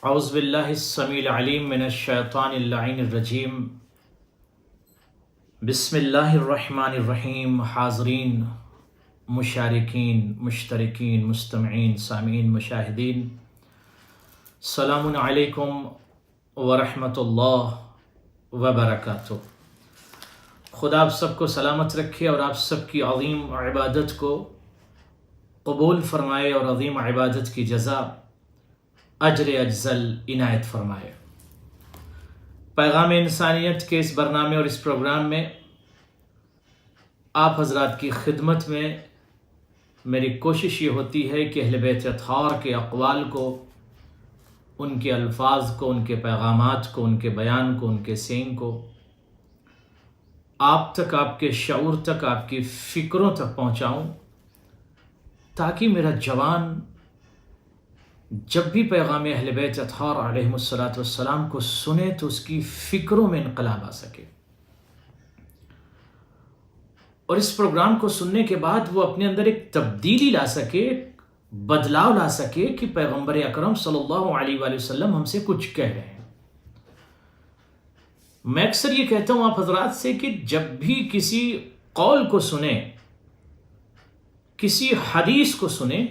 اعوذ باللہ السمیع العلیم من الشیطان اللعین الرجیم بسم اللہ الرحمن الرحیم۔ حاضرین، مشارکین، مشترکین، مستمعین، سامعین، مشاہدین، السلام علیکم ورحمۃ اللہ وبرکاتہ۔ خدا آپ سب کو سلامت رکھے اور آپ سب کی عظیم عبادت کو قبول فرمائے اور عظیم عبادت کی جزا اجر اجزل عنایت فرمائے۔ پیغام انسانیت کے اس برنامے اور اس پروگرام میں آپ حضرات کی خدمت میں میری کوشش یہ ہوتی ہے کہ اہل بیت اطہار کے اقوال کو، ان کے الفاظ کو، ان کے پیغامات کو، ان کے بیان کو، ان کے سینگ کو آپ تک، آپ کے شعور تک، آپ کی فکروں تک پہنچاؤں، تاکہ میرا جوان جب بھی پیغام اہل بیت اطہار علیہم السلام کو سنے تو اس کی فکروں میں انقلاب آ سکے، اور اس پروگرام کو سننے کے بعد وہ اپنے اندر ایک تبدیلی لا سکے، بدلاؤ لا سکے کہ پیغمبر اکرم صلی اللہ علیہ وآلہ وسلم ہم سے کچھ کہہ رہے ہیں۔ میں اکثر یہ کہتا ہوں آپ حضرات سے کہ جب بھی کسی قول کو سنیں، کسی حدیث کو سنیں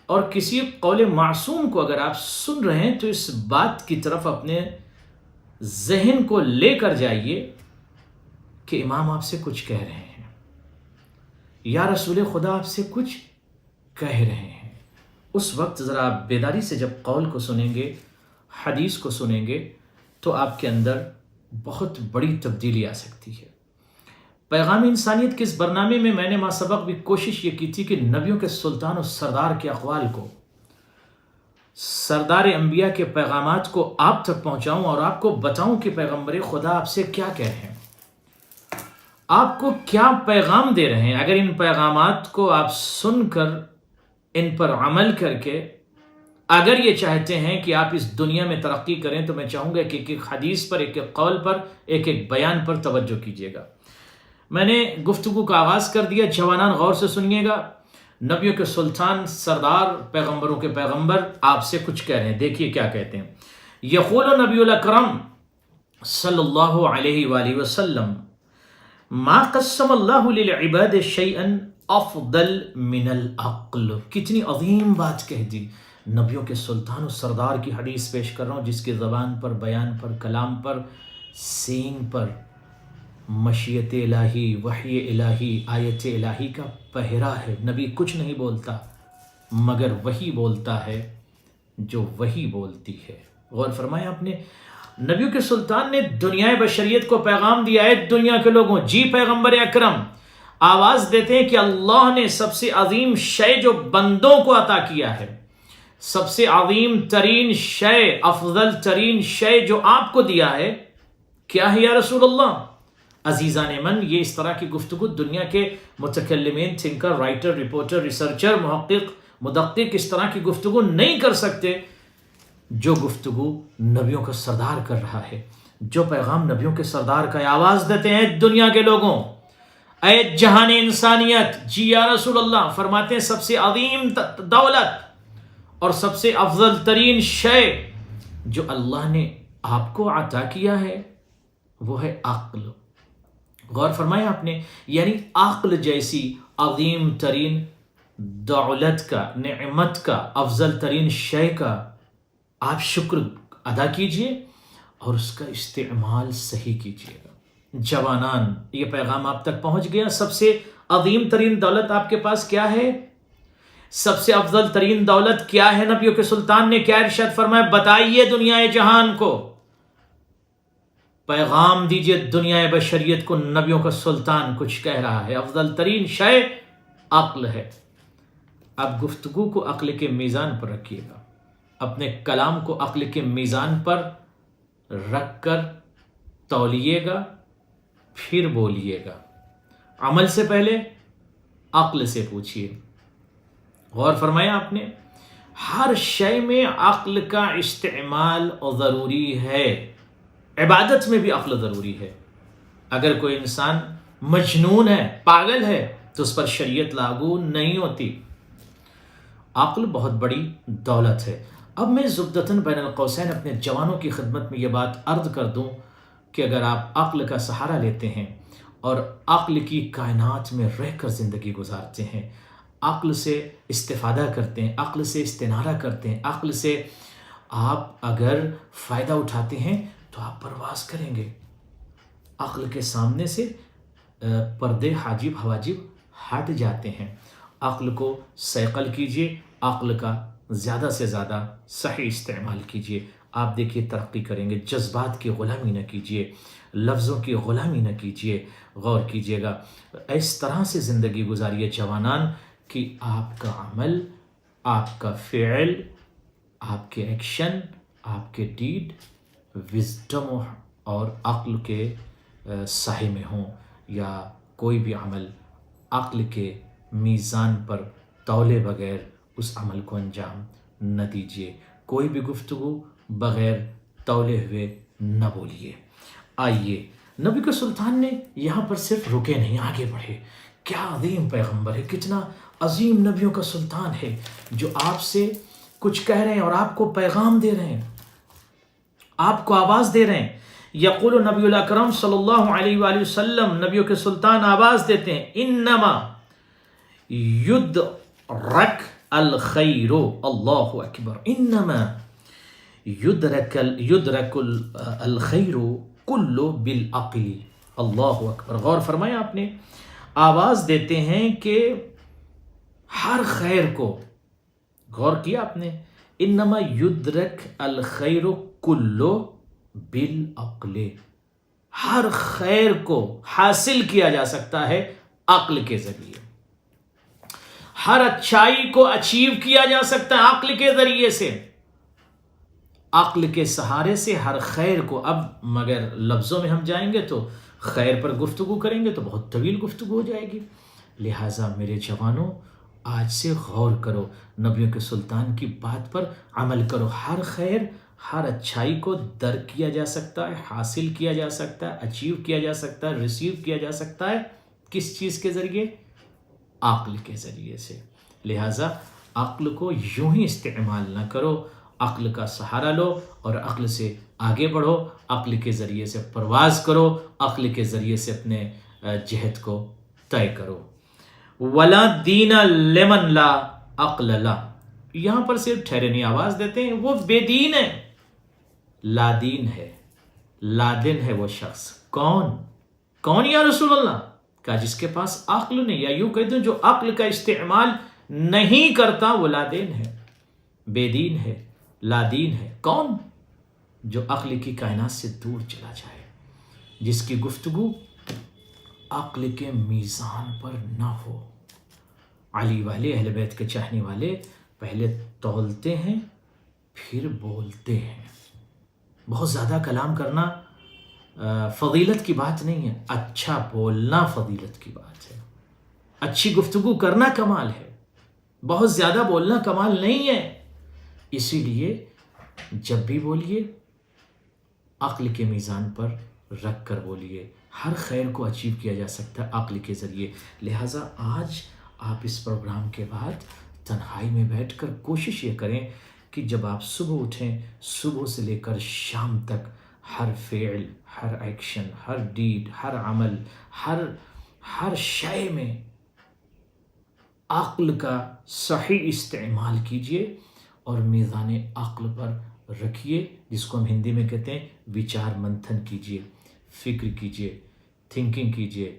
اور کسی قول معصوم کو اگر آپ سن رہے ہیں تو اس بات کی طرف اپنے ذہن کو لے کر جائیے کہ امام آپ سے کچھ کہہ رہے ہیں، یا رسول خدا آپ سے کچھ کہہ رہے ہیں۔ اس وقت ذرا آپ بیداری سے جب قول کو سنیں گے، حدیث کو سنیں گے، تو آپ کے اندر بہت بڑی تبدیلی آ سکتی ہے۔ پیغام انسانیت کے اس برنامے میں نے ما سبق بھی کوشش یہ کی تھی کہ نبیوں کے سلطان و سردار کے اقوال کو، سردار انبیاء کے پیغامات کو آپ تک پہنچاؤں اور آپ کو بتاؤں کہ پیغمبر خدا آپ سے کیا کہہ رہے ہیں، آپ کو کیا پیغام دے رہے ہیں۔ اگر ان پیغامات کو آپ سن کر، ان پر عمل کر کے اگر یہ چاہتے ہیں کہ آپ اس دنیا میں ترقی کریں، تو میں چاہوں گا کہ ایک ایک حدیث پر، ایک ایک قول پر، ایک ایک بیان پر توجہ کیجیے گا۔ میں نے گفتگو کا آغاز کر دیا، جوانان غور سے سنیے گا۔ نبیوں کے سلطان، سردار، پیغمبروں کے پیغمبر آپ سے کچھ کہہ رہے ہیں، دیکھیے کیا کہتے ہیں۔ یقول نبی الاکرم صلی اللہ علیہ وآلہ وسلم ما قسم اللہ للعباد شیئا افضل من العقل۔ کتنی عظیم بات کہہ دی۔ نبیوں کے سلطان و سردار کی حدیث پیش کر رہا ہوں، جس کی زبان پر، بیان پر، کلام پر، سینگ پر مشیت الہی، وحی الہی، آیت الہی کا پہرا ہے۔ نبی کچھ نہیں بولتا مگر وہی بولتا ہے جو وہی بولتی ہے۔ غور فرمائے آپ نے، نبیوں کے سلطان نے دنیا بشریت کو پیغام دیا ہے۔ دنیا کے لوگوں، جی پیغمبر اکرم آواز دیتے ہیں کہ اللہ نے سب سے عظیم شے جو بندوں کو عطا کیا ہے، سب سے عظیم ترین شے، افضل ترین شے جو آپ کو دیا ہے، کیا ہے یا رسول اللہ؟ عزیزان من، یہ اس طرح کی گفتگو دنیا کے متکلمین، تھنکر، رائٹر، رپورٹر، ریسرچر، محقق، مدقق اس طرح کی گفتگو نہیں کر سکتے جو گفتگو نبیوں کا سردار کر رہا ہے، جو پیغام نبیوں کے سردار کا آواز دیتے ہیں دنیا کے لوگوں۔ اے جہان انسانیت، جی یا رسول اللہ، فرماتے ہیں سب سے عظیم دولت اور سب سے افضل ترین شے جو اللہ نے آپ کو عطا کیا ہے وہ ہے عقل۔ غور فرمایا آپ نے، یعنی عقل جیسی عظیم ترین دولت کا، نعمت کا، افضل ترین شے کا آپ شکر ادا کیجئے اور اس کا استعمال صحیح کیجئے گا۔ جوانان، یہ پیغام آپ تک پہنچ گیا۔ سب سے عظیم ترین دولت آپ کے پاس کیا ہے؟ سب سے افضل ترین دولت کیا ہے؟ نبیوں کے سلطان نے کیا ارشاد فرمایا؟ بتائیے دنیا جہان کو، پیغام دیجئے دنیا بشریت کو، نبیوں کا سلطان کچھ کہہ رہا ہے، افضل ترین شے عقل ہے۔ آپ گفتگو کو عقل کے میزان پر رکھیے گا، اپنے کلام کو عقل کے میزان پر رکھ کر تولیے گا، پھر بولیے گا۔ عمل سے پہلے عقل سے پوچھیے۔ غور فرمایا آپ نے، ہر شے میں عقل کا استعمال ضروری ہے۔ عبادت میں بھی عقل ضروری ہے۔ اگر کوئی انسان مجنون ہے، پاگل ہے، تو اس پر شریعت لاگو نہیں ہوتی۔ عقل بہت بڑی دولت ہے۔ اب میں زبدتاً بین القوسین اپنے جوانوں کی خدمت میں یہ بات عرض کر دوں کہ اگر آپ عقل کا سہارا لیتے ہیں اور عقل کی کائنات میں رہ کر زندگی گزارتے ہیں، عقل سے استفادہ کرتے ہیں، عقل سے استنارہ کرتے ہیں، عقل سے آپ اگر فائدہ اٹھاتے ہیں تو آپ پرواز کریں گے۔ عقل کے سامنے سے پردے حاجب حواجب ہٹ جاتے ہیں۔ عقل کو صیقل کیجئے، عقل کا زیادہ سے زیادہ صحیح استعمال کیجئے، آپ دیکھیے ترقی کریں گے۔ جذبات کی غلامی نہ کیجئے، لفظوں کی غلامی نہ کیجئے، غور کیجئے گا۔ اس طرح سے زندگی گزاریے جوانان کہ آپ کا عمل، آپ کا فعل، آپ کے ایکشن، آپ کے ڈیڈ وزڈم اور عقل کے سائے میں ہوں، یا کوئی بھی عمل عقل کے میزان پر تولے بغیر اس عمل کو انجام نہ دیجیے۔ کوئی بھی گفتگو بغیر تولے ہوئے نہ بولیے۔ آئیے، نبی کے سلطان نے یہاں پر صرف رکے نہیں، آگے بڑھے۔ کیا عظیم پیغمبر ہے، کتنا عظیم نبیوں کا سلطان ہے، جو آپ سے کچھ کہہ رہے ہیں اور آپ کو پیغام دے رہے ہیں، آپ کو آواز دے رہے ہیں۔ یقول نبی الاکرم صلی اللہ علیہ وآلہ وسلم، نبیوں کے سلطان آواز دیتے ہیں، انما یدرک الخیر، اللہ اکبر، انما یدرک الخیر کل بالعقل، اللہ اکبر۔ غور فرمائیں، آپ نے آواز دیتے ہیں کہ ہر خیر کو، غور کیا آپ نے، انما یدرک الخیر کل بالعقل، ہر خیر کو حاصل کیا جا سکتا ہے عقل کے ذریعے، ہر اچھائی کو اچیو کیا جا سکتا ہے عقل کے ذریعے سے، عقل کے سہارے سے ہر خیر کو۔ اب مگر لفظوں میں ہم جائیں گے تو خیر پر گفتگو کریں گے تو بہت طویل گفتگو ہو جائے گی، لہٰذا میرے جوانوں آج سے غور کرو، نبیوں کے سلطان کی بات پر عمل کرو۔ ہر خیر، ہر اچھائی کو درک کیا جا سکتا ہے، حاصل کیا جا سکتا ہے، اچیو کیا جا سکتا ہے، ریسیو کیا جا سکتا ہے، کس چیز کے ذریعے؟ عقل کے ذریعے سے۔ لہٰذا عقل کو یوں ہی استعمال نہ کرو، عقل کا سہارا لو اور عقل سے آگے بڑھو، عقل کے ذریعے سے پرواز کرو، عقل کے ذریعے سے اپنے جہد کو طے کرو۔ وَلَا دِينَ لِمَنْ لَا عَقْلَ لَهُ، یہاں پر صرف ٹھہرنے آواز دیتے ہیں، وہ بے دین ہے، لا دین ہے، لادن ہے وہ شخص۔ کون یا رسول اللہ؟ کہا جس کے پاس عقل نہیں، یا یوں کہتے ہیں جو عقل کا استعمال نہیں کرتا وہ لادین ہے، بے دین ہے، لادین ہے۔ کون؟ جو عقل کی کائنات سے دور چلا جائے، جس کی گفتگو عقل کے میزان پر نہ ہو۔ علی والے، اہل بیت کے چاہنے والے پہلے تولتے ہیں پھر بولتے ہیں۔ بہت زیادہ کلام کرنا فضیلت کی بات نہیں ہے، اچھا بولنا فضیلت کی بات ہے، اچھی گفتگو کرنا کمال ہے، بہت زیادہ بولنا کمال نہیں ہے۔ اسی لیے جب بھی بولیے عقل کے میزان پر رکھ کر بولیے، ہر خیر کو اچیو کیا جا سکتا ہے عقل کے ذریعے۔ لہٰذا آج آپ اس پروگرام کے بعد تنہائی میں بیٹھ کر کوشش یہ کریں کہ جب آپ صبح اٹھیں، صبح سے لے کر شام تک ہر فعل، ہر ایکشن، ہر ڈیڈ، ہر عمل، ہر شے میں عقل کا صحیح استعمال کیجئے اور میزان عقل پر رکھیے، جس کو ہم ہندی میں کہتے ہیں وچار منتھن کیجئے، فکر کیجئے، تھنکنگ کیجئے،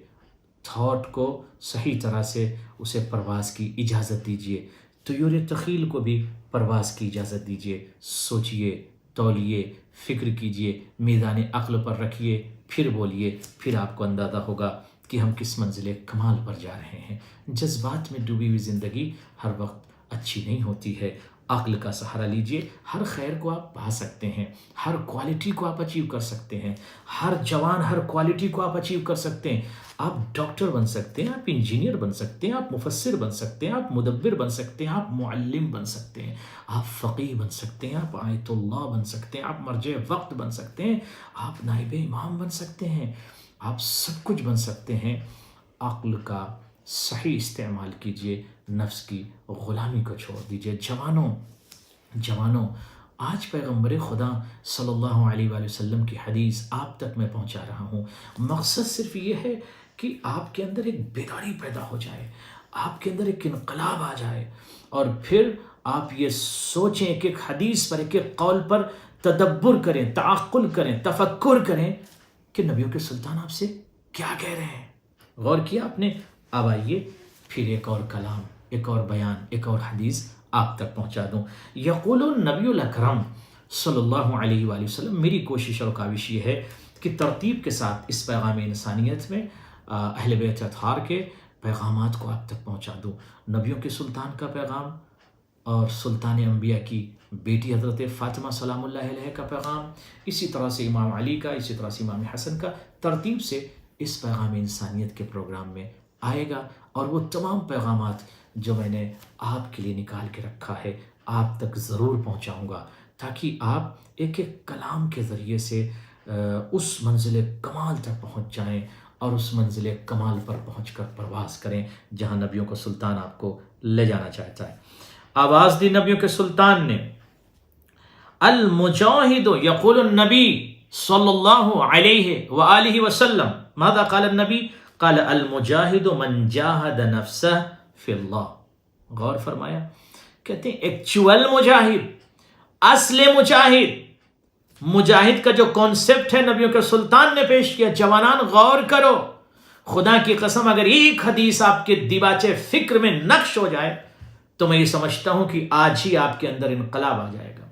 تھاٹ کو صحیح طرح سے اسے پرواز کی اجازت دیجئے، طیور تخیل کو بھی پرواز کی اجازت دیجئے، سوچئے، تولیے، فکر کیجئے، میزان عقل پر رکھیے، پھر بولیے، پھر آپ کو اندازہ ہوگا کہ ہم کس منزل کمال پر جا رہے ہیں۔ جذبات میں ڈوبی ہوئی زندگی ہر وقت اچھی نہیں ہوتی ہے، عقل کا سہارا لیجئے، ہر خیر کو آپ پا سکتے ہیں، ہر کوالٹی کو آپ اچیو کر سکتے ہیں، ہر جوان ہر کوالٹی کو آپ اچیو کر سکتے ہیں۔ آپ ڈاکٹر بن سکتے ہیں، آپ انجینئر بن سکتے ہیں، آپ مفسر بن سکتے ہیں، آپ مدبر بن سکتے ہیں، آپ معلم بن سکتے ہیں، آپ فقیہ بن سکتے ہیں، آپ آیت اللہ بن سکتے ہیں، آپ مرجع وقت بن سکتے ہیں، آپ نائب امام بن سکتے ہیں، آپ سب کچھ بن سکتے ہیں۔ عقل کا صحیح استعمال کیجئے، نفس کی غلامی کو چھوڑ دیجئے۔ جوانوں آج پیغمبر خدا صلی اللہ علیہ وآلہ وسلم کی حدیث آپ تک میں پہنچا رہا ہوں. مقصد صرف یہ ہے کہ آپ کے اندر ایک بیداری پیدا ہو جائے، آپ کے اندر ایک انقلاب آ جائے، اور پھر آپ یہ سوچیں کہ ایک حدیث پر، ایک قول پر تدبر کریں، تعقل کریں، تفکر کریں کہ نبیوں کے سلطان آپ سے کیا کہہ رہے ہیں. غور کیا آپ نے؟ اب آئیے پھر ایک اور کلام، ایک اور بیان، ایک اور حدیث آپ تک پہنچا دوں. یقول النبی الاکرم صلی اللہ علیہ وآلہ وسلم. میری کوشش اور کاوش یہ ہے کہ ترتیب کے ساتھ اس پیغام انسانیت میں اہل بیت اطہار کے پیغامات کو آپ تک پہنچا دوں. نبیوں کے سلطان کا پیغام اور سلطان انبیاء کی بیٹی حضرت فاطمہ سلام اللہ علیہ کا پیغام، اسی طرح سے امام علی کا، اسی طرح سے امام حسن کا، ترتیب سے اس پیغام انسانیت کے پروگرام میں آئے گا. اور وہ تمام پیغامات جو میں نے آپ کے لیے نکال کے رکھا ہے آپ تک ضرور پہنچاؤں گا، تاکہ آپ ایک ایک کلام کے ذریعے سے اس منزل کمال تک پہنچ جائیں، اور اس منزل کمال پر پہنچ کر پرواز کریں جہاں نبیوں کا سلطان آپ کو لے جانا چاہتا ہے. آواز دی نبیوں کے سلطان نے، المجاہد یقول النبی صلی اللہ علیہ وآلہ وسلم. ماذا قال النبی؟ قال المجاہد من جاہد نفسہ فی اللہ. غور فرمایا، کہتے ہیں ایکچوئل مجاہد، اصل مجاہد، مجاہد کا جو کانسیپٹ ہے نبیوں کے سلطان نے پیش کیا. جوانان غور کرو، خدا کی قسم اگر ایک حدیث آپ کے دیباچے فکر میں نقش ہو جائے تو میں یہ سمجھتا ہوں کہ آج ہی آپ کے اندر انقلاب آ جائے گا.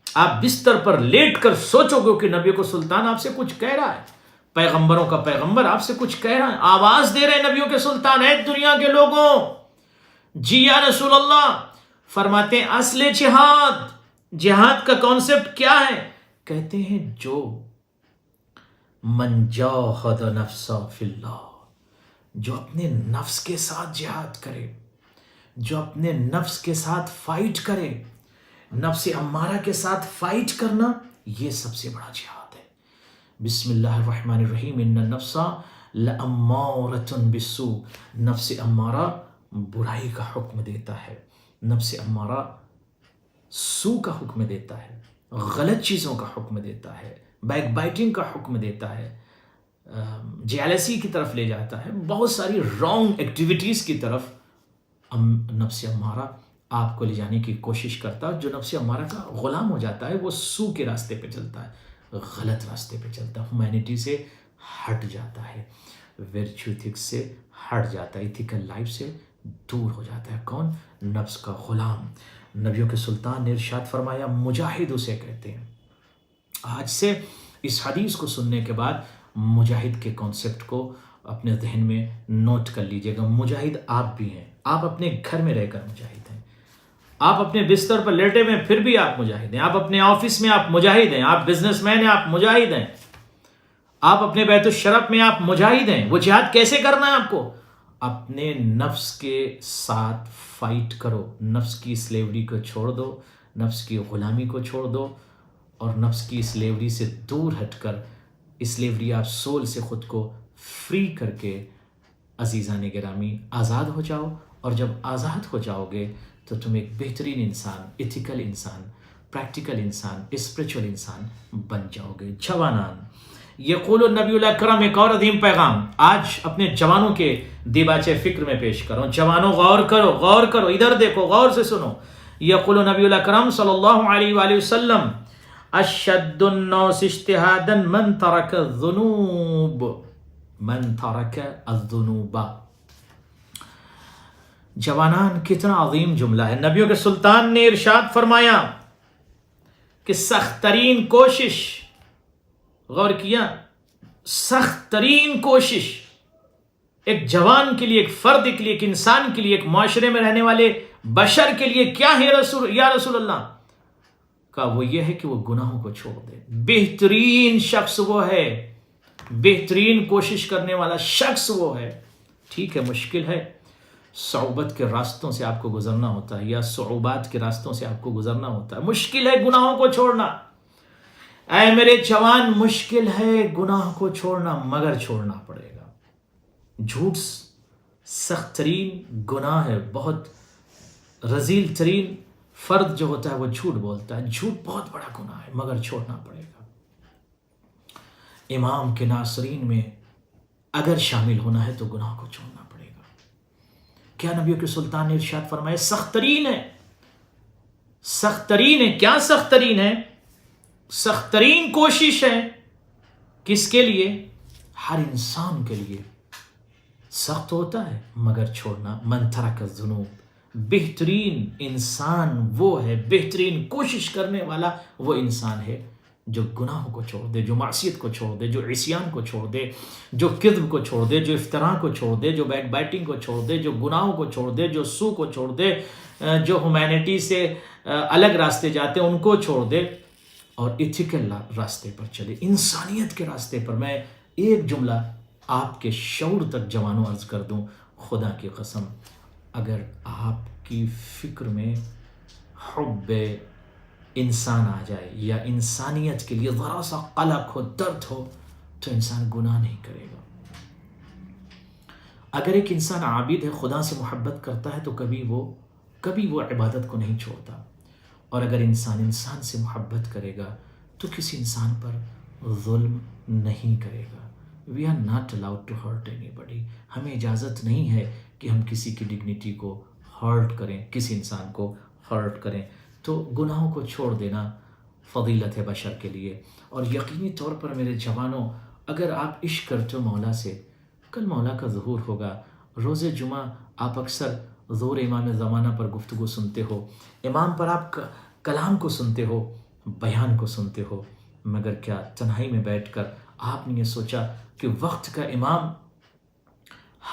آپ بستر پر لیٹ کر سوچو گے کہ نبی کو سلطان آپ سے کچھ کہہ رہا ہے، پیغمبروں کا پیغمبر آپ سے کچھ کہہ رہا ہے، آواز دے رہے ہیں نبیوں کے سلطان، اے دنیا کے لوگوں، جی یا رسول اللہ. فرماتے ہیں اصل جہاد، جہاد کا کانسیپٹ کیا ہے؟ کہتے ہیں جو من جاہد نفسہ فی اللہ، جو اپنے نفس کے ساتھ جہاد کرے، جو اپنے نفس کے ساتھ فائٹ کرے. نفس امارہ کے ساتھ فائٹ کرنا یہ سب سے بڑا جہاد ہے. بسم اللہ الرحمن الرحیم. ان النفس لامارۃ بالسوء. نفس امارہ برائی کا حکم دیتا ہے، نفس امارہ سو کا حکم دیتا ہے، غلط چیزوں کا حکم دیتا ہے، بیک بائٹنگ کا حکم دیتا ہے، جیلسی کی طرف لے جاتا ہے، بہت ساری رانگ ایکٹیویٹیز کی طرف نفس امارہ آپ کو لے جانے کی کوشش کرتا ہے. جو نفس امارہ کا غلام ہو جاتا ہے وہ سو کے راستے پہ چلتا ہے، غلط راستے پہ چلتا ہے، ہیومینٹی سے ہٹ جاتا ہے، ورچو ایتھکس سے ہٹ جاتا ہے، ایتھیکل لائف سے دور ہو جاتا ہے. کون؟ نفس کا غلام. نبیوں کے سلطان نے ارشاد فرمایا مجاہد اسے کہتے ہیں. آج سے اس حدیث کو سننے کے بعد مجاہد کے کانسیپٹ کو اپنے ذہن میں نوٹ کر لیجئے گا. مجاہد آپ بھی ہیں، آپ اپنے گھر میں رہ کر مجاہد ہیں، آپ اپنے بستر پر لیٹے ہوئے پھر بھی آپ مجاہد ہیں، آپ اپنے آفس میں آپ مجاہد ہیں، آپ بزنس مین ہیں، آپ مجاہد ہیں، آپ اپنے بیت الشرف میں آپ مجاہد ہیں. وہ جہاد کیسے کرنا ہے آپ کو؟ اپنے نفس کے ساتھ فائٹ کرو، نفس کی سلیوری کو چھوڑ دو، نفس کی غلامی کو چھوڑ دو، اور نفس کی سلیوری سے دور ہٹ کر، سلیوری آپ سول سے خود کو فری کر کے عزیزان گرامی آزاد ہو جاؤ. اور جب آزاد ہو جاؤ گے تو تم ایک بہترین انسان، ایتھیکل انسان، پریکٹیکل انسان، اسپریچول انسان بن جاؤ گے. جوانان، یقول النبی الاکرم. ایک اور عظیم پیغام آج اپنے جوانوں کے دیباچے فکر میں پیش کرو. جوانوں غور کرو، غور کرو، ادھر دیکھو، غور سے سنو. یقول نبی الاکرم صلی اللہ علیہ وآلہ وسلم اشد الناس اجتہادا من ترک الذنوب، من ترک الذنوب. جوانان، کتنا عظیم جملہ ہے. نبیوں کے سلطان نے ارشاد فرمایا کہ سخت ترین کوشش، غور کیا، سخت ترین کوشش ایک جوان کے لیے، ایک فرد کے لیے، ایک انسان کے لیے، ایک معاشرے میں رہنے والے بشر کے لیے کیا ہے یا رسول اللہ کا؟ وہ یہ ہے کہ وہ گناہوں کو چھوڑ دے. بہترین شخص وہ ہے، بہترین کوشش کرنے والا شخص وہ ہے. ٹھیک ہے، مشکل ہے، صعوبت کے راستوں سے آپ کو گزرنا ہوتا ہے، یا صعوبات کے راستوں سے آپ کو گزرنا ہوتا ہے. مشکل ہے گناہوں کو چھوڑنا، اے میرے جوان، مشکل ہے گناہ کو چھوڑنا، مگر چھوڑنا پڑے گا. جھوٹ سخت ترین گناہ ہے، بہت رذیل ترین فرد جو ہوتا ہے وہ جھوٹ بولتا ہے، جھوٹ بہت بڑا گناہ ہے مگر چھوڑنا پڑے گا۔ امام کے ناصرین میں اگر شامل ہونا ہے تو گناہ کو چھوڑنا پڑے گا۔ کیا نبیوں کے سلطان نے ارشاد فرمایا سخت ترین ہے، سخت ترین ہے، کیا سخت ترین ہے؟ سخت ترین کوشش ہے کس کے لیے؟ ہر انسان کے لیے سخت ہوتا ہے مگر چھوڑنا۔ من ترک الذنوب، بہترین انسان وہ ہے، بہترین کوشش کرنے والا وہ انسان ہے جو گناہوں کو چھوڑ دے، جو معصیت کو چھوڑ دے، جو عصیان کو چھوڑ دے، جو کذب کو چھوڑ دے، جو افتراء کو چھوڑ دے، جو بیک بائٹنگ کو چھوڑ دے، جو گناہوں کو چھوڑ دے، جو سو کو چھوڑ دے، جو ہیومینٹی سے الگ راستے جاتے ہیں ان کو چھوڑ دے اور ایتھیکل راستے پر چلے، انسانیت کے راستے پر۔ میں ایک جملہ آپ کے شعور تک جوانوں عرض کر دوں، خدا کی قسم اگر آپ کی فکر میں حب انسان آ جائے یا انسانیت کے لیے ذرا سا قلق ہو، درد ہو، تو انسان گناہ نہیں کرے گا۔ اگر ایک انسان عابد ہے، خدا سے محبت کرتا ہے تو کبھی وہ عبادت کو نہیں چھوڑتا، اور اگر انسان سے محبت کرے گا تو کسی انسان پر ظلم نہیں کرے گا۔ We are not allowed to hurt anybody۔ ہمیں اجازت نہیں ہے کہ ہم کسی کی ڈگنیٹی کو ہرٹ کریں، کسی انسان کو ہرٹ کریں۔ تو گناہوں کو چھوڑ دینا فضیلت ہے بشر کے لیے۔ اور یقینی طور پر میرے جوانوں، اگر آپ عشق کرتے ہو مولا سے، کل مولا کا ظہور ہوگا۔ روز جمعہ آپ اکثر ظہور امام زمانہ پر گفتگو سنتے ہو، امام پر آپ کلام کو سنتے ہو، بیان کو سنتے ہو، مگر کیا تنہائی میں بیٹھ کر آپ نے یہ سوچا کہ وقت کا امام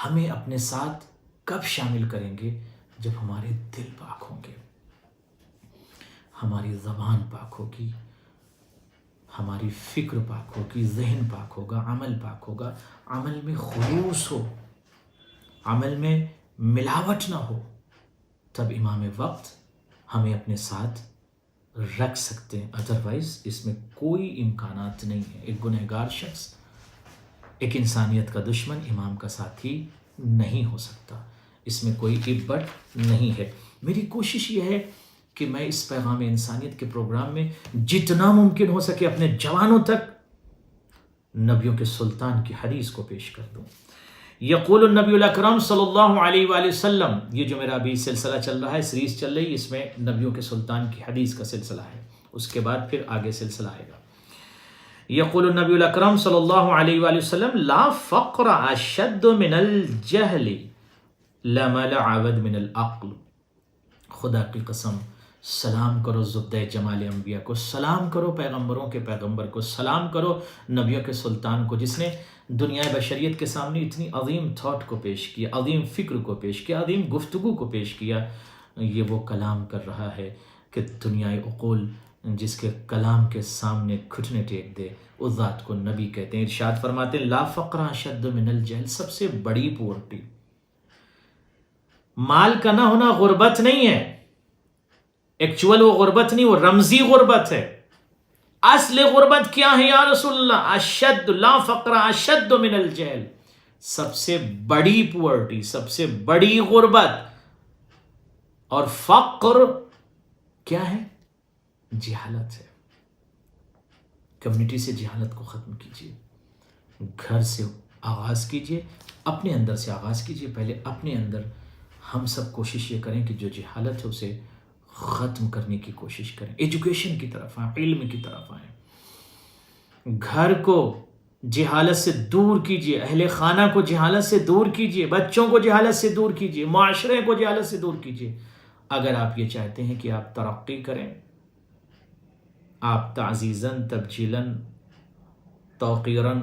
ہمیں اپنے ساتھ کب شامل کریں گے؟ جب ہمارے دل پاک ہوں گے، ہماری زبان پاک ہوگی، ہماری فکر پاک ہوگی، ذہن پاک ہوگا، عمل پاک ہوگا، عمل میں خلوص ہو، عمل میں ملاوٹ نہ ہو، تب امام وقت ہمیں اپنے ساتھ رکھ سکتے ہیں۔ ادروائز اس میں کوئی امکانات نہیں ہے۔ ایک گنہگار شخص، ایک انسانیت کا دشمن امام کا ساتھی نہیں ہو سکتا، اس میں کوئی عبرت نہیں ہے۔ میری کوشش یہ ہے کہ میں اس پیغام انسانیت کے پروگرام میں جتنا ممکن ہو سکے اپنے جوانوں تک نبیوں کے سلطان کی حدیث کو پیش کر دوں۔ یقول النبی الاکرم صلی اللہ علیہ وآلہ وسلم، یہ جو میرا ابھی سلسلہ چل رہا ہے، سیریز چل رہی ہے، اس میں نبیوں کے سلطان کی حدیث کا سلسلہ ہے، اس کے بعد پھر آگے سلسلہ آئے گا۔ یقول النبی الاکرم صلی اللہ علیہ وآلہ وسلم لا فقر اشد من الجہل لمل عبد من العقل۔ خدا کی قسم، سلام کرو زبدہ جمال انبیاء کو، سلام کرو پیغمبروں کے پیغمبر کو، سلام کرو نبیوں کے سلطان کو، جس نے دنیا بشریت کے سامنے اتنی عظیم تھاٹ کو پیش کیا، عظیم فکر کو پیش کیا، عظیم گفتگو کو پیش کیا۔ یہ وہ کلام کر رہا ہے کہ دنیائے عقول جس کے کلام کے سامنے گھٹنے ٹیک دے، اس ذات کو نبی کہتے ہیں۔ ارشاد فرماتے ہیں لا فقر اشد من الجہل، سب سے بڑی پورٹی مال کا نہ ہونا غربت نہیں ہے، ایکچول وہ غربت نہیں، وہ رمزی غربت ہے۔ اصل غربت کیا ہے یا رسول اللہ؟ اشد، لا فقر اشد من الجہل، سب سے بڑی پورٹی، سب سے بڑی غربت۔ اور فقر کیا ہے؟ جہالت ہے۔ کمیونٹی سے جہالت کو ختم کیجیے، گھر سے آغاز کیجیے، اپنے اندر سے آغاز کیجیے۔ پہلے اپنے اندر ہم سب کوشش یہ کریں کہ جو جہالت ہے اسے ختم کرنے کی کوشش کریں، ایجوکیشن کی طرف آئیں، علم کی طرف آئیں۔ گھر کو جہالت سے دور کیجیے، اہل خانہ کو جہالت سے دور کیجیے، بچوں کو جہالت سے دور کیجیے، معاشرے کو جہالت سے دور کیجیے۔ اگر آپ یہ چاہتے ہیں کہ آپ ترقی کریں، آپ تعزیزاً، تبجیلاً، توقیراً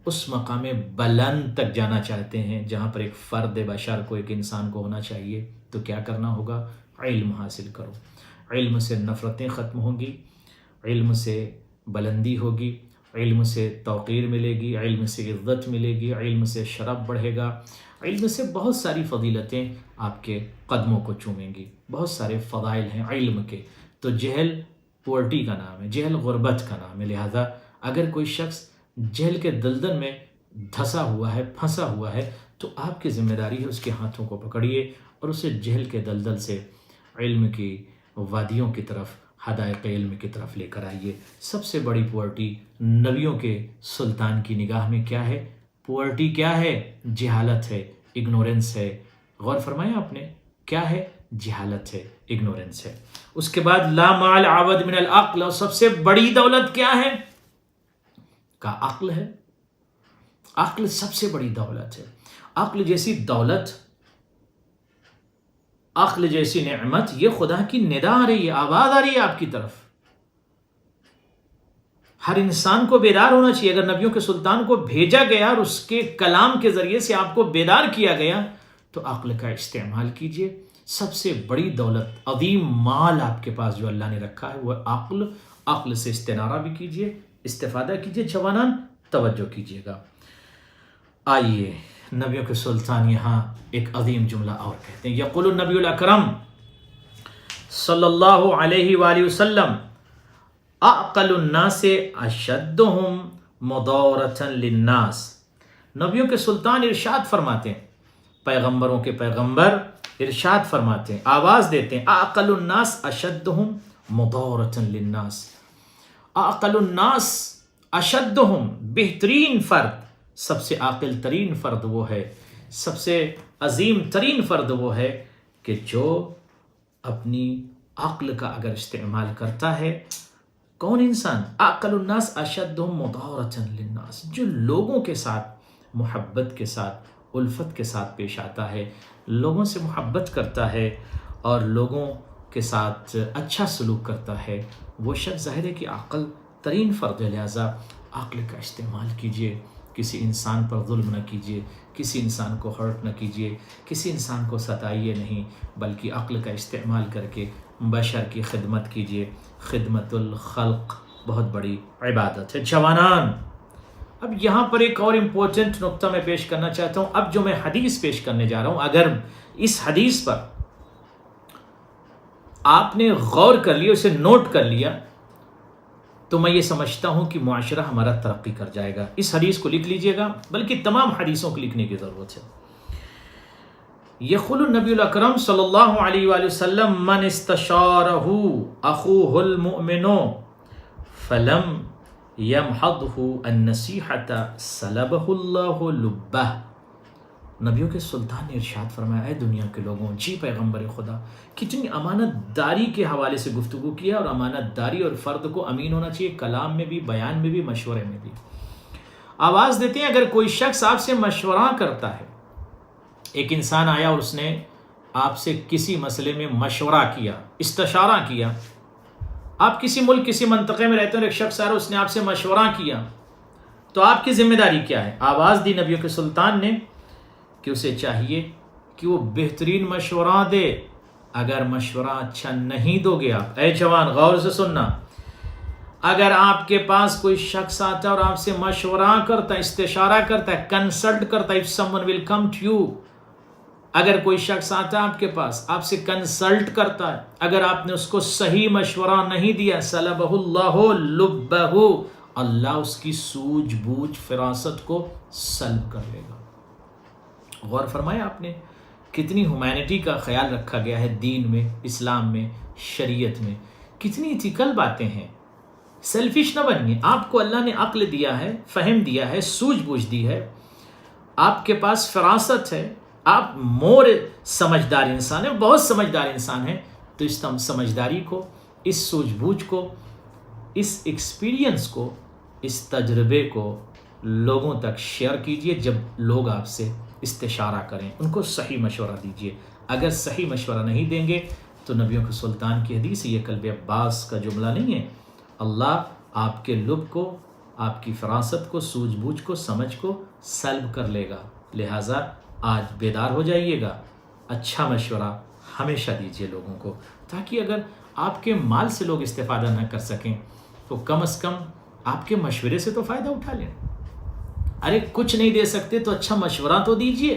اس مقام بلند تک جانا چاہتے ہیں جہاں پر ایک فرد بشر کو، ایک انسان کو ہونا چاہیے، تو کیا کرنا ہوگا؟ علم حاصل کرو۔ علم سے نفرتیں ختم ہوں گی، علم سے بلندی ہوگی، علم سے توقیر ملے گی، علم سے عزت ملے گی، علم سے شرف بڑھے گا، علم سے بہت ساری فضیلتیں آپ کے قدموں کو چومیں گی، بہت سارے فضائل ہیں علم کے۔ تو جہل پورٹی کا نام ہے، جہل غربت کا نام ہے۔ لہذا اگر کوئی شخص جہل کے دلدل میں دھسا ہوا ہے، پھنسا ہوا ہے، تو آپ کی ذمہ داری ہے اس کے ہاتھوں کو پکڑیے اور اسے جہل کے دلدل سے علم کی وادیوں کی طرف، حدائق علم کی طرف لے کر آئیے۔ سب سے بڑی پورٹی نبیوں کے سلطان کی نگاہ میں کیا ہے؟ پورٹی کیا ہے؟ جہالت ہے، اگنورنس ہے۔ غور فرمایا آپ نے، کیا ہے؟ جہالت ہے، اگنورنس ہے۔ اس کے بعد لا مال عوض من العقل، اور سب سے بڑی دولت کیا ہے؟ کا عقل ہے۔ عقل سب سے بڑی دولت ہے۔ عقل جیسی دولت، عقل جیسی نعمت، یہ خدا کی ندا آ رہی ہے، آواز آ رہی ہے آپ کی طرف۔ ہر انسان کو بیدار ہونا چاہیے۔ اگر نبیوں کے سلطان کو بھیجا گیا اور اس کے کلام کے ذریعے سے آپ کو بیدار کیا گیا تو عقل کا استعمال کیجئے۔ سب سے بڑی دولت، عظیم مال آپ کے پاس جو اللہ نے رکھا ہے وہ عقل۔ عقل سے استنارہ بھی کیجئے، استفادہ کیجئے۔ جوانان توجہ کیجئے گا۔ آئیے نبیوں کے سلطان یہاں ایک عظیم جملہ اور کہتے ہیں۔ یقول النبی الاکرم صلی اللہ علیہ وآلہ وسلم اعقل الناس اشدهم مضارة للناس۔ نبیوں کے سلطان ارشاد فرماتے ہیں، پیغمبروں کے پیغمبر ارشاد فرماتے ہیں، آواز دیتے ہیں، اعقل الناس اشدهم مضارة للناس۔ اعقل الناس اشدهم، بہترین فرد، سب سے عاقل ترین فرد وہ ہے، سب سے عظیم ترین فرد وہ ہے کہ جو اپنی عقل کا اگر استعمال کرتا ہے۔ کون انسان؟ اعقل الناس اشدهم مضارة للناس، جو لوگوں کے ساتھ محبت کے ساتھ، الفت کے ساتھ پیش آتا ہے، لوگوں سے محبت کرتا ہے اور لوگوں کے ساتھ اچھا سلوک کرتا ہے، وہ شخص ظاہر ہے کہ عاقل ترین فرد ہے۔ لہٰذا عقل کا استعمال کیجئے، کسی انسان پر ظلم نہ کیجئے، کسی انسان کو ہرٹ نہ کیجئے، کسی انسان کو ستائیے نہیں، بلکہ عقل کا استعمال کر کے بشر کی خدمت کیجئے۔ خدمت الخلق بہت بڑی عبادت ہے۔ جوانان، اب یہاں پر ایک اور امپورٹنٹ نقطہ میں پیش کرنا چاہتا ہوں۔ اب جو میں حدیث پیش کرنے جا رہا ہوں، اگر اس حدیث پر آپ نے غور کر لیا، اسے نوٹ کر لیا، تو میں یہ سمجھتا ہوں کہ معاشرہ ہمارا ترقی کر جائے گا۔ اس حدیث کو لکھ لیجئے گا، بلکہ تمام حدیثوں کو لکھنے کی ضرورت ہے۔ یقول النبی الاکرم صلی اللہ علیہ وآلہ وسلم من استشارہ اخوہ المؤمن فلم یمحضہ النصیحۃ سلبہ اللہ لبہ۔ نبیوں کے سلطان نے ارشاد فرمایا، اے دنیا کے لوگوں، جی پیغمبر خدا، کتنی امانت داری کے حوالے سے گفتگو کیا، اور امانت داری اور فرد کو امین ہونا چاہیے، کلام میں بھی، بیان میں بھی، مشورے میں بھی۔ آواز دیتے ہیں، اگر کوئی شخص آپ سے مشورہ کرتا ہے، ایک انسان آیا اور اس نے آپ سے کسی مسئلے میں مشورہ کیا، استشارہ کیا، آپ کسی ملک، کسی منطقے میں رہتے ہیں اور ایک شخص آیا اور اس نے آپ سے مشورہ کیا، تو آپ کی ذمہ داری کیا ہے؟ آواز دی نبیوں کے سلطان نے کہ اسے چاہیے کہ وہ بہترین مشورہ دے۔ اگر مشورہ اچھا نہیں دو گے آپ، اے جوان غور سے سننا، اگر آپ کے پاس کوئی شخص آتا ہے اور آپ سے مشورہ کرتا ہے، استشارہ کرتا ہے، کنسلٹ کرتا ہے، if someone will come to you، اگر کوئی شخص آتا ہے آپ کے پاس، آپ سے کنسلٹ کرتا ہے، اگر آپ نے اس کو صحیح مشورہ نہیں دیا، سلبہ اللہ لبہ، اللہ اس کی سوجھ بوجھ، فراست کو سلب کر لے گا۔ غور فرمایا آپ نے، کتنی ہیومینٹی کا خیال رکھا گیا ہے دین میں، اسلام میں، شریعت میں، کتنی ایتھیکل باتیں ہیں۔ سیلفش نہ بنیے، آپ کو اللہ نے عقل دیا ہے، فہم دیا ہے، سوجھ بوجھ دی ہے، آپ کے پاس فراست ہے، آپ مور سمجھدار انسان ہیں، بہت سمجھدار انسان ہیں، تو اس سمجھداری کو، اس سوجھ بوجھ کو، اس ایکسپیرینس کو، اس تجربے کو لوگوں تک شیئر کیجئے۔ جب لوگ آپ سے استشارہ کریں، ان کو صحیح مشورہ دیجئے۔ اگر صحیح مشورہ نہیں دیں گے تو نبیوں کے سلطان کی حدیث، یہ قلب عباس کا جملہ نہیں ہے، اللہ آپ کے لب کو، آپ کی فراست کو، سوجھ بوجھ کو، سمجھ کو سلب کر لے گا۔ لہٰذا آج بیدار ہو جائیے گا، اچھا مشورہ ہمیشہ دیجئے لوگوں کو، تاکہ اگر آپ کے مال سے لوگ استفادہ نہ کر سکیں تو کم از کم آپ کے مشورے سے تو فائدہ اٹھا لیں۔ ارے کچھ نہیں دے سکتے تو اچھا مشورہ تو دیجئے۔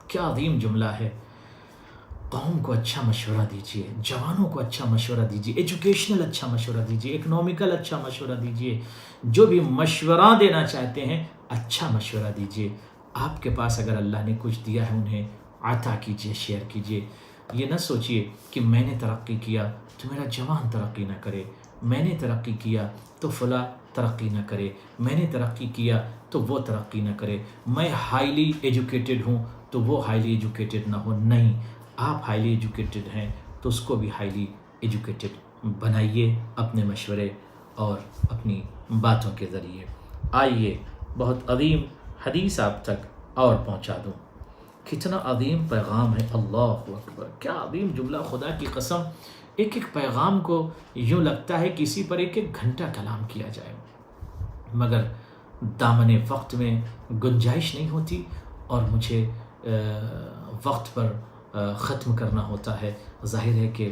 کیا عظیم جملہ ہے۔ قوم کو اچھا مشورہ دیجئے، جوانوں کو اچھا مشورہ دیجئے، ایجوکیشنل اچھا مشورہ دیجئے، اکنامیکل اچھا مشورہ دیجئے۔ جو بھی مشورہ دینا چاہتے ہیں اچھا مشورہ دیجئے۔ آپ کے پاس اگر اللہ نے کچھ دیا ہے انہیں عطا کیجئے، شیئر کیجئے۔ یہ نہ سوچئے کہ میں نے ترقی کیا تو میرا جوان ترقی نہ کرے، میں نے ترقی کیا تو فلاں ترقی نہ کرے، میں نے ترقی کیا تو وہ ترقی نہ کرے، میں ہائیلی ایجوکیٹڈ ہوں تو وہ ہائیلی ایجوکیٹڈ نہ ہو۔ نہیں، آپ ہائیلی ایجوکیٹڈ ہیں تو اس کو بھی ہائیلی ایجوکیٹڈ بنائیے اپنے مشورے اور اپنی باتوں کے ذریعے۔ آئیے بہت عظیم حدیث آپ تک اور پہنچا دوں۔ کتنا عظیم پیغام ہے، اللہ اکبر، کیا عظیم جملہ، خدا کی قسم۔ ایک ایک پیغام کو یوں لگتا ہے کسی پر ایک ایک گھنٹہ کلام کیا جائے، مگر دامن وقت میں گنجائش نہیں ہوتی اور مجھے وقت پر ختم کرنا ہوتا ہے۔ ظاہر ہے کہ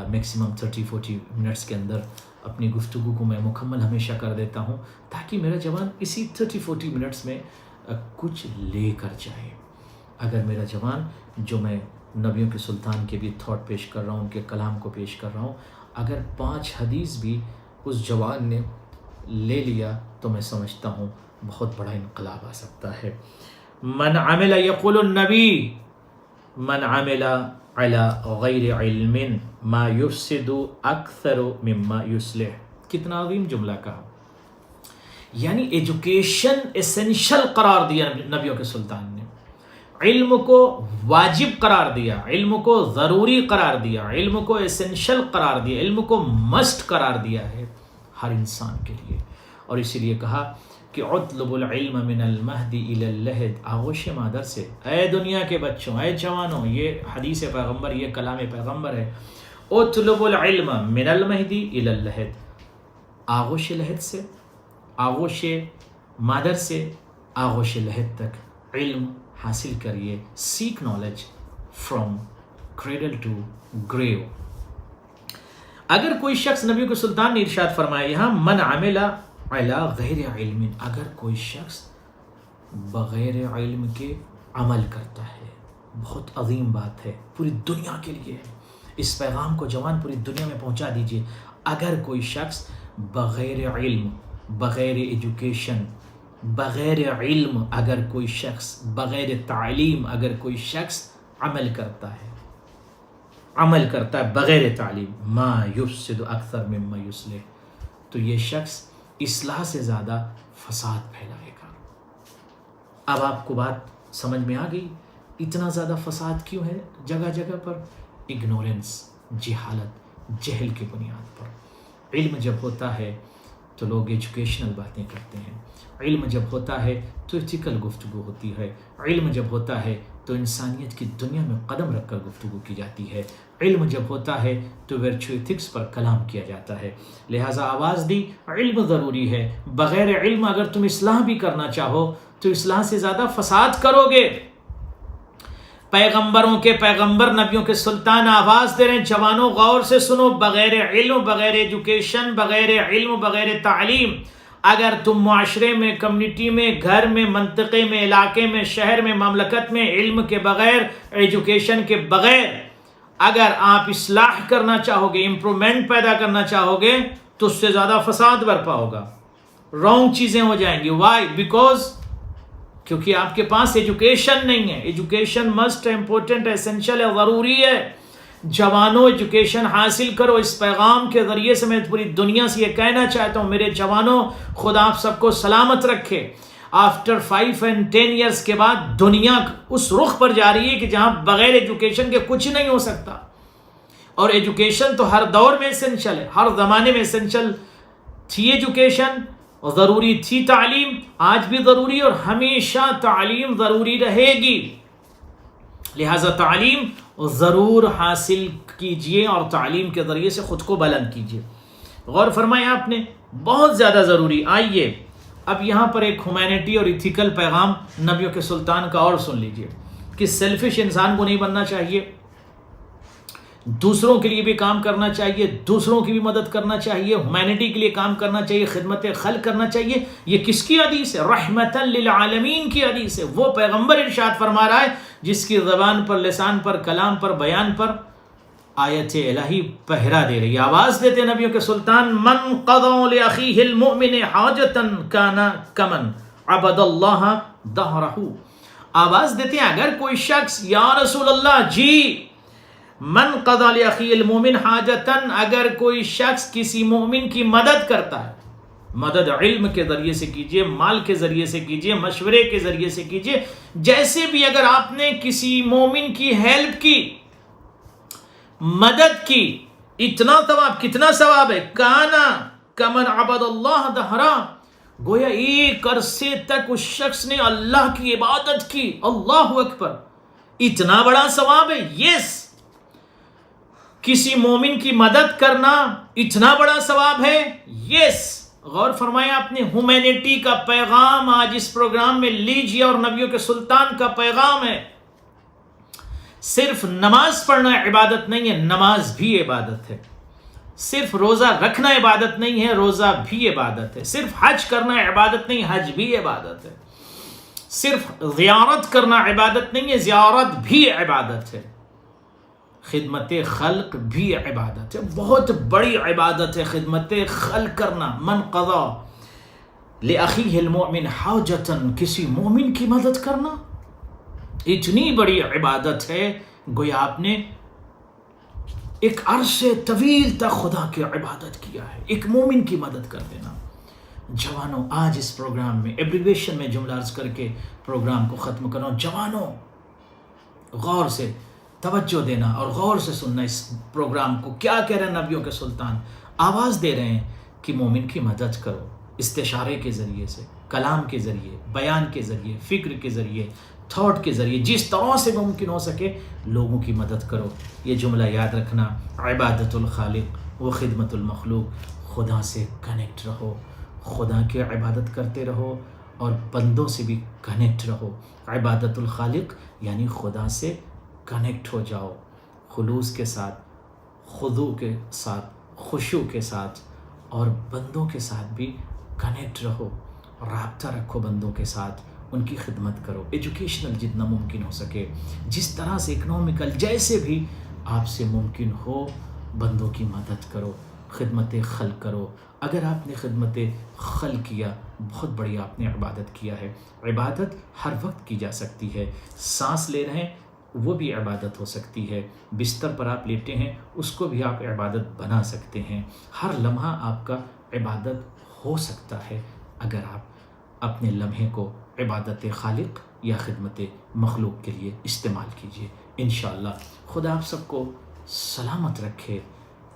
میکسیمم 30-40 منٹس کے اندر اپنی گفتگو کو میں مکمل ہمیشہ کر دیتا ہوں تاکہ میرا جوان اسی 30-40 منٹس میں کچھ لے کر جائے۔ اگر میرا جوان، جو میں نبیوں کے سلطان کے بھی تھاٹ پیش کر رہا ہوں، ان کے کلام کو پیش کر رہا ہوں، اگر 5 حدیث بھی اس جوان نے لے لیا تو میں سمجھتا ہوں بہت بڑا انقلاب آ سکتا ہے۔ من عمل، یقول النبی، من عمل على غیر علم ما یفسد اکثر مما یصلح۔ کتنا عظیم جملہ کہا، یعنی ایجوکیشن اسینشل قرار دیا نبیوں کے سلطان نے، علم کو واجب قرار دیا، علم کو ضروری قرار دیا، علم کو اسینشل قرار دیا، علم کو مسٹ قرار دیا ہے ہر انسان کے لیے۔ اور اسی لیے کہا کہ اطلب العلم من المہد الی اللحد، آغوش مادر سے، اے دنیا کے بچوں، اے جوانوں، یہ حدیث پیغمبر، یہ کلام پیغمبر ہے، اطلب العلم من المہد الی اللحد، آغوش لحد سے، آغوش مادر سے آغوش لحد تک علم حاصل کریے، seek knowledge from cradle to grave. اگر کوئی شخص، نبی کے سلطان نے ارشاد فرمایا یہاں، من عمل علی غیر علم، اگر کوئی شخص بغیر علم کے عمل کرتا ہے، بہت عظیم بات ہے، پوری دنیا کے لیے ہے، اس پیغام کو جوان پوری دنیا میں پہنچا دیجئے۔ اگر کوئی شخص بغیر علم، بغیر ایجوکیشن، بغیر علم، اگر کوئی شخص بغیر تعلیم، اگر کوئی شخص عمل کرتا ہے بغیر تعلیم، ما یفسد اکثر مما یصلح، تو یہ شخص اصلاح سے زیادہ فساد پھیلائے گا۔ اب آپ کو بات سمجھ میں آ گئی، اتنا زیادہ فساد کیوں ہے جگہ جگہ پر؟ اگنورنس، جہالت، جہل کی بنیاد پر۔ علم جب ہوتا ہے تو لوگ ایجوکیشنل باتیں کرتے ہیں، علم جب ہوتا ہے تو ایتھیکل گفتگو ہوتی ہے، علم جب ہوتا ہے تو انسانیت کی دنیا میں قدم رکھ کر گفتگو کی جاتی ہے، علم جب ہوتا ہے تو ورچو ایتھکس پر کلام کیا جاتا ہے۔ لہٰذا آواز دی، علم ضروری ہے، بغیر علم اگر تم اصلاح بھی کرنا چاہو تو اصلاح سے زیادہ فساد کرو گے۔ پیغمبروں کے پیغمبر، نبیوں کے سلطان آواز دے رہے ہیں، جوانوں غور سے سنو، بغیر علم، بغیر ایجوکیشن، بغیر علم، بغیر تعلیم، اگر تم معاشرے میں، کمیونٹی میں، گھر میں، منطقے میں، علاقے میں، شہر میں، مملکت میں، علم کے بغیر، ایجوکیشن کے بغیر اگر آپ اصلاح کرنا چاہو گے، امپرومنٹ پیدا کرنا چاہو گے تو اس سے زیادہ فساد برپا ہوگا، رانگ چیزیں ہو جائیں گی۔ وائی؟ بیکاز کیونکہ آپ کے پاس ایجوکیشن نہیں ہے۔ ایجوکیشن مسٹ، امپورٹنٹ، ایسنشل ہے، ضروری ہے۔ جوانوں ایجوکیشن حاصل کرو۔ اس پیغام کے ذریعے سے میں پوری دنیا سے یہ کہنا چاہتا ہوں، میرے جوانوں، خدا آپ سب کو سلامت رکھے۔ آفٹر 5 اور 10 ایئرس کے بعد دنیا اس رخ پر جا رہی ہے کہ جہاں بغیر ایجوکیشن کے کچھ نہیں ہو سکتا، اور ایجوکیشن تو ہر دور میں ایسنشل ہے، ہر زمانے میں ایسنشل تھی ایجوکیشن، اور ضروری تھی تعلیم، آج بھی ضروری اور ہمیشہ تعلیم ضروری رہے گی۔ لہٰذا تعلیم ضرور حاصل کیجئے اور تعلیم کے ذریعے سے خود کو بلند کیجئے۔ غور فرمائیں آپ نے، بہت زیادہ ضروری۔ آئیے اب یہاں پر ایک ہیومینٹی اور ایتھیکل پیغام نبیوں کے سلطان کا اور سن لیجئے کہ سیلفش انسان کو نہیں بننا چاہیے، دوسروں کے لیے بھی کام کرنا چاہیے، دوسروں کی بھی مدد کرنا چاہیے، ہیومینٹی کے لیے کام کرنا چاہیے، خدمت خلق کرنا چاہیے۔ یہ کس کی حدیث ہے؟ رحمتا للعالمین کی حدیث ہے۔ وہ پیغمبر ارشاد فرما رہا ہے جس کی زبان پر، لسان پر، کلام پر، بیان پر آیت الہی پہرا دے رہی ہے۔ آواز دیتے نبیوں کے سلطان، من قضى لأخيه المؤمن حاجة كان كمن عبد اللہ دہرہ۔ آواز دیتے ہیں اگر کوئی شخص، یا رسول اللہ، جی من قضا لأخی المومن حاجتن، اگر کوئی شخص کسی مومن کی مدد کرتا ہے، مدد علم کے ذریعے سے کیجئے، مال کے ذریعے سے کیجئے، مشورے کے ذریعے سے کیجئے، جیسے بھی اگر آپ نے کسی مومن کی ہیلپ کی، مدد کی، اتنا ثواب، کتنا ثواب ہے؟ کانا کمن عبد اللہ دہرا، گویا ایک عرصے تک اس شخص نے اللہ کی عبادت کی. اللہ اکبر، اتنا بڑا ثواب ہے. یس، کسی مومن کی مدد کرنا اتنا بڑا ثواب ہے. یس، غور فرمائیں، آپ نے ہیومینٹی کا پیغام آج اس پروگرام میں لیجیے، اور نبیوں کے سلطان کا پیغام ہے. صرف نماز پڑھنا عبادت نہیں ہے، نماز بھی عبادت ہے. صرف روزہ رکھنا عبادت نہیں ہے، روزہ بھی عبادت ہے. صرف حج کرنا عبادت نہیں، حج بھی عبادت ہے. صرف زیارت کرنا عبادت نہیں ہے، زیارت بھی عبادت ہے. خدمت خلق بھی عبادت ہے، بہت بڑی عبادت ہے خدمت خلق کرنا. من قضا لأخیہ المؤمن حاجتن، کسی مومن کی مدد کرنا اتنی بڑی عبادت ہے، گویا آپ نے ایک عرصے طویل تک خدا کی عبادت کیا ہے. ایک مومن کی مدد کر دینا. جوانوں، آج اس پروگرام میں ایبریویشن میں جملہ عرض کر کے پروگرام کو ختم کرنا. جوانوں، غور سے توجہ دینا اور غور سے سننا اس پروگرام کو. کیا کہہ رہے ہیں نبیوں کے سلطان؟ آواز دے رہے ہیں کہ مومن کی مدد کرو، استشارے کے ذریعے سے، کلام کے ذریعے، بیان کے ذریعے، فکر کے ذریعے، تھاٹ کے ذریعے، جس طرح سے ممکن ہو سکے لوگوں کی مدد کرو. یہ جملہ یاد رکھنا. عبادت الخالق و خدمت المخلوق، خدا سے کنیکٹ رہو، خدا کی عبادت کرتے رہو اور بندوں سے بھی کنیکٹ رہو. عبادت الخالق یعنی خدا سے کنیکٹ ہو جاؤ، خلوص کے ساتھ، خضوع کے ساتھ، خشوع کے ساتھ، اور بندوں کے ساتھ بھی کنیکٹ رہو، رابطہ رکھو بندوں کے ساتھ، ان کی خدمت کرو. ایجوکیشنل جتنا ممکن ہو سکے، جس طرح سے اکنومیکل، جیسے بھی آپ سے ممکن ہو بندوں کی مدد کرو، خدمت خلق کرو. اگر آپ نے خدمت خلق کیا، بہت بڑی آپ نے عبادت کیا ہے. عبادت ہر وقت کی جا سکتی ہے. سانس لے رہے ہیں وہ بھی عبادت ہو سکتی ہے. بستر پر آپ لیٹے ہیں اس کو بھی آپ عبادت بنا سکتے ہیں. ہر لمحہ آپ کا عبادت ہو سکتا ہے اگر آپ اپنے لمحے کو عبادت خالق یا خدمت مخلوق کے لیے استعمال کیجیے. انشاءاللہ خدا آپ سب کو سلامت رکھے،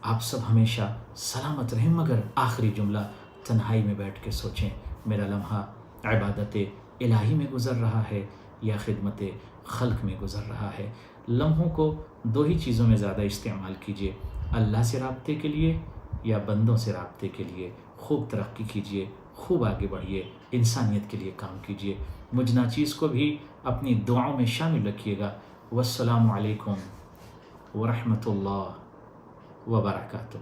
آپ سب ہمیشہ سلامت رہیں. مگر آخری جملہ تنہائی میں بیٹھ کے سوچیں، میرا لمحہ عبادت الہی میں گزر رہا ہے یا خدمت خلق میں گزر رہا ہے. لمحوں کو دو ہی چیزوں میں زیادہ استعمال کیجیے، اللہ سے رابطے کے لیے یا بندوں سے رابطے کے لیے. خوب ترقی کیجیے، خوب آگے بڑھیے، انسانیت کے لیے کام کیجیے. مجھ ناچیز کو بھی اپنی دعاؤں میں شامل رکھیے گا. والسلام علیکم ورحمۃ اللہ وبرکاتہ.